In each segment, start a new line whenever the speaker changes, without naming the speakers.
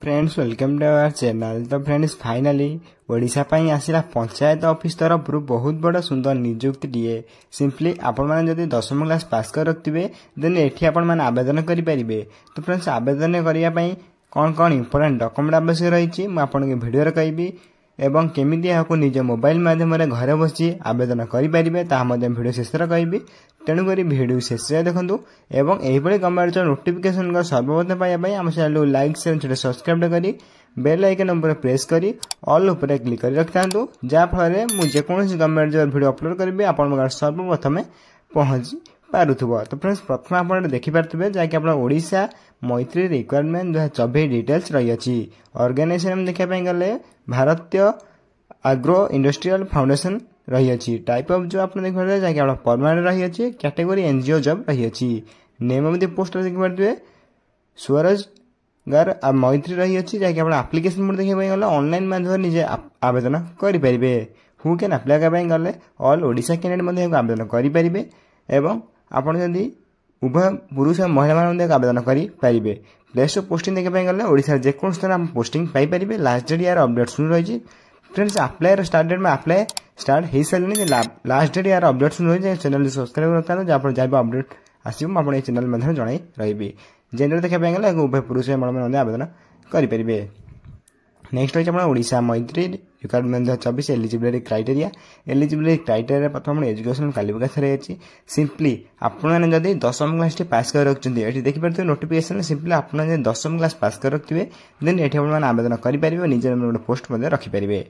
Friends welcome to our channel. तो friends finally Odisha पई आसिला पंचायत ऑफिस तरफ बहुत बड़ा सुंदर नियुक्ति दिए। सिंपली आपण माने जदि 10वीं क्लास पास कर रखिबे देन एठी आपण माने आवेदन करि परिबे। तो फ्रेंड्स आवेदन करिया पई कौन कौन इंपोर्टेंट डॉक्यूमेंट आवश्यक रही मैं आपन के वीडियो रे कहबी एवं केमिति याको निज मोबाइल माध्यम रे घरे बसी आवेदन करि परिबे ता मध्ये वीडियो शेष रे कहबी। तेणु करी वीडियो शेष रे देखंतु एवं एही बळे गवर्नमेंट नोटिफिकेशन को सर्वप्रथम पाया पई हम चैनल को लाइक शेयर सब्सक्राइब करी बेल आइकन ऊपर प्रेस करी ऑल ऊपर क्लिक करी रखतांतु जा फळे मु जे कोनोसी गवर्नमेंट वीडियो अपलोड करबे आपन घर सर्वप्रथम पहुंची पारुथबो। तो फ्रेंड्स प्रथम आपण देखि पारथबे जाके आपण ओडिशा मैत्री रिक्वायरमेंट 2024 डिटेल्स रही अछि। ऑर्गेनाइजेशन देखा पई गले भारतीय एग्रो इंडस्ट्रियल फाउंडेशन रही अछि। टाइप ऑफ जो आपण देख पारे जाके आपण परमानेंट रही अछि। कैटेगरी एनजीओ जॉब रही अछि। नेम ऑफ द पोस्ट देख पारथबे स्वरोजगार आ मैत्री रही अछि। जाके आपण एप्लीकेशन मोड देखि पई गले ऑनलाइन माध्यम निजे आवेदन करि परिबे। हु कैन अप्लाई कर पई गले ऑल ओडिशा कैंडिडेट मध्ये आवेदन करि परिबे एवं आपण जदि उभय पुरुष और महिला मान आवेदन करि परिबे। प्लेस ऑफ पोस्टिंग देखे गले ओडिशा जे कोन स्थान हम पोस्टिंग पाई परिबे। लास्ट डेट यार अपडेट सुन रही फ्रेंड्स अप्लाई स्टार्ट डेट में अप्लाई स्टार्ट हो सारे लास्ट डेट यार अपडेट सुन रही चैनल सब्सक्राइब करता जहाँ जहाँ अपडेट आसो आप चैनल माध्यम जन रही जेनर देखा गले उभय पुरुष और महिला मान आवेदन करें। नेक्स्ट रही Odisha Maitri recruitment 2024 eligibility criteria प्रथम एजुकेशन क्वालिफिकेशन रही। सिंपली आपने जब 10वीं क्लास पास कर रखते ये देखिए नोटिफिकेशन सिंपली आपने 10वीं क्लास पास कर रखिए देन ये आवेदन करेंगे निजे गोटे पोस्ट रखिपारे।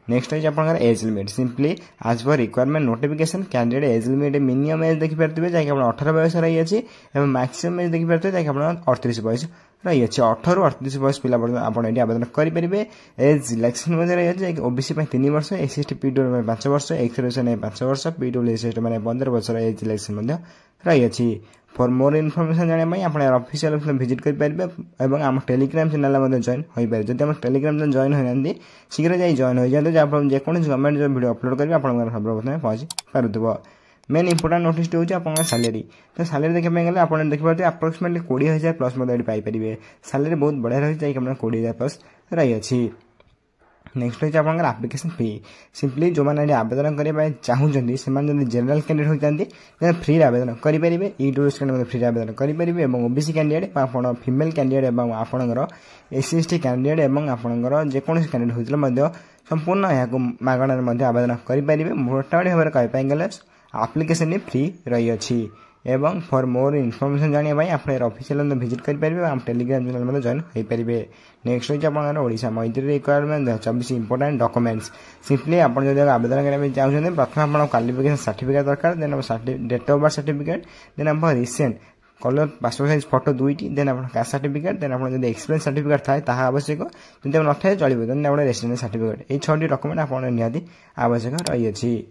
नेक्स्ट है आप एज लिमिट सिंपली आज पर requirement notification candidate age limit minimum age देखिए जैसे 18 बयस रही है और मैक्सिमम एज देखिए जैसे 38 बयस रही है। 18 ରୁ 38 बयस पिला आप आवेदन करेंगे। एज सिलेक्शन रही है ओबीसी 3 वर्ष एससी पीडब्ल्यू 5 वर्ष एक्स रिजर्वेशन 5 वर्ष पीडब्ल्यू मैंने 15 वर्ष एज सिलेक्शन रही है। फॉर मोर इनफॉरमेशन जानापी आप ऑफिशियल विजिट करेंगे आम टेलीग्राम चैनल जॉइन हो पाए। जब आप टेलीग्राम जॉइन होना शीघ्र जाए जॉइन हो जाते जहाँ जेको गवर्नमेंट वीडियो अपलोड करेंगे आप सर्वप्रथम पहुंची पारुव। मेन इंपोर्टेंट नोटिस हूँ आप सालेरी। तो सालेरी देखा गले आप देखिए अप्रोक्सीमेटली 20,000 प्लस पाइपर। सालेरी बहुत बढ़िया रही है 20,000 प्लस रही है। नेक्स्ट रही है आप्लिकेशन फी सिंपली जो मैंने आवेदन करने चाहूँगी से जनरल कैंडिडेट होती फ्री आवेदन करेंगे। ई टूरिस्ट कैंडिडेट फ्री आवेदन करेंगे। ओबीसी कैंडिडेट आप फीमेल कैंडिडेट और आपंकर एससी एसटी कैंडिडेट और आपंकर जेकोसी कैंडिडेट होते संपूर्ण यहाँ मागणार आवेदन करेंगे। मोटामोटी भाव में कहीं गले आप्लिकेशन फ्री रही है। एवं फॉर मोर इनफॉरमेशन जानापी आप ऑफिशियल विजिट करेंगे आप टेलीग्राम चैनल जॉइन हो पारे। नेक्स्ट रही है Odisha Maitri recruitment 2024 important documents simply आप आवेदन करने चाहते प्रथम आप क्वालिफिकेशन सर्टिफिकेट दरकार then date of birth certificate then आप recent colour passport size photo 2टी देन आप कास्ट सर्टिफिकेट देन आप एक्सपीरियंस सर्टिफिकेट थाए ताहा आवश्यक जब न थाए चलो देन आप रेसिडेंस सर्टिफिकेट ये 6टी डॉक्यूमेंट आप निहाती आवश्यक रही है।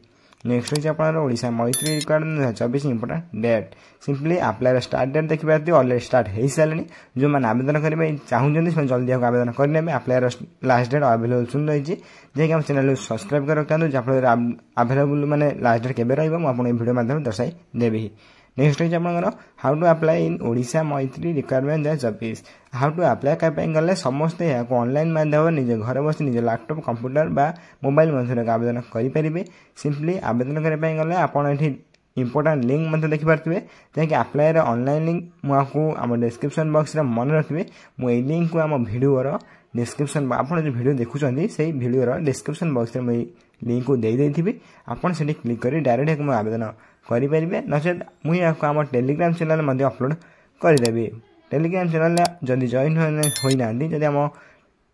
नेक्स्ट रही है Odisha Maitri recruitment 2024 important date simply apply start date देखिए ऑलरेडी स्टार्ट हो सारे जो मैंने आवेदन करेंगे चाहूँगी जल्दी आवेदन करने अप्लाई लास्ट डेट अवेलेबल सुन रही है जैसे हम चैनल सब्सक्राइब कर रखता जहाँ अवेलेबल मैंने लास्ट डेट केवे रही वीडियो माध्यम दर्शाई देवी। नेक्स्ट रही है how to apply in Odisha Maitri recruitment 2024 how to apply करने गले समस्ते यहाँ ऑनलाइन माध्यम निज घर बस निज लैपटॉप कंप्यूटर बा मोबाइल मध्यम आवेदन करेंगे। सिंपली आवेदन करने गले आपड़ी इंपोर्टेंट लिंक मतलब देखिए जैसे अप्लाई ऑनलाइन लिंक मुझे आम डिस्क्रिप्शन बॉक्स रे मन रखिए मुझे लिंक को आम भिडियोर डिस्क्रिप्शन आप जो वीडियो देखुं से भिडियोर डिस्क्रिप्शन बॉक्स में लिंक को देदेवि आपड़ से क्लिक कर डायरेक्ट आवेदन करेंगे नचेत मुझे आम टेलीग्राम चैनल अपलोड करदेवी। टेलीग्राम चैनल जदि जॉइन होना जदि आम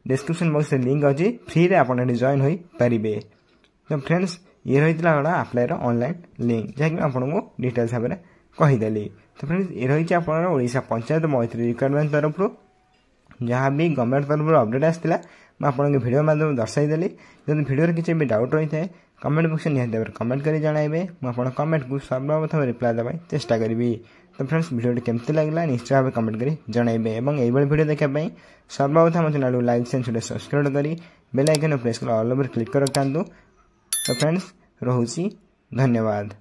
डिस्क्रिप्शन बॉक्स लिंक अच्छी फ्री रे आप जॉइन हो पारे। तो फ्रेंड्स ये रही है अप्लाई ऑनलाइन लिंक जहाँकि आपको डिटेल्स भाव में कहीदेली। तो फ्रेंड्स ये रही है ओडिशा पंचायत मैत्री रिक्वायरमेंट तरफ जहाँ भी गवर्नमेंट तरफ अपडेट आसाला मुझे वीडियो माध्यम दर्शाईदेली। जब वीडियो किसी भी डाउट रही है कमेंट बॉक्स निहाती भाव कमेंट कर जणाइबे मुझे कमेंट को सर्वप्रथम रिप्लाई देवाई चेष्टा करी। तो फ्रेंड्स वीडियो केमती लगला निश्चय भाव कमेंट कर जणाइबे और यही वीडियो देखापी सर्वप्रथम चैनल लाइक शेयर सब्सक्राइब करी बेल आइकन प्रेस कर ऑल ओवर क्लिक कर रखता। तो फ्रेंड्स रोची धन्यवाद।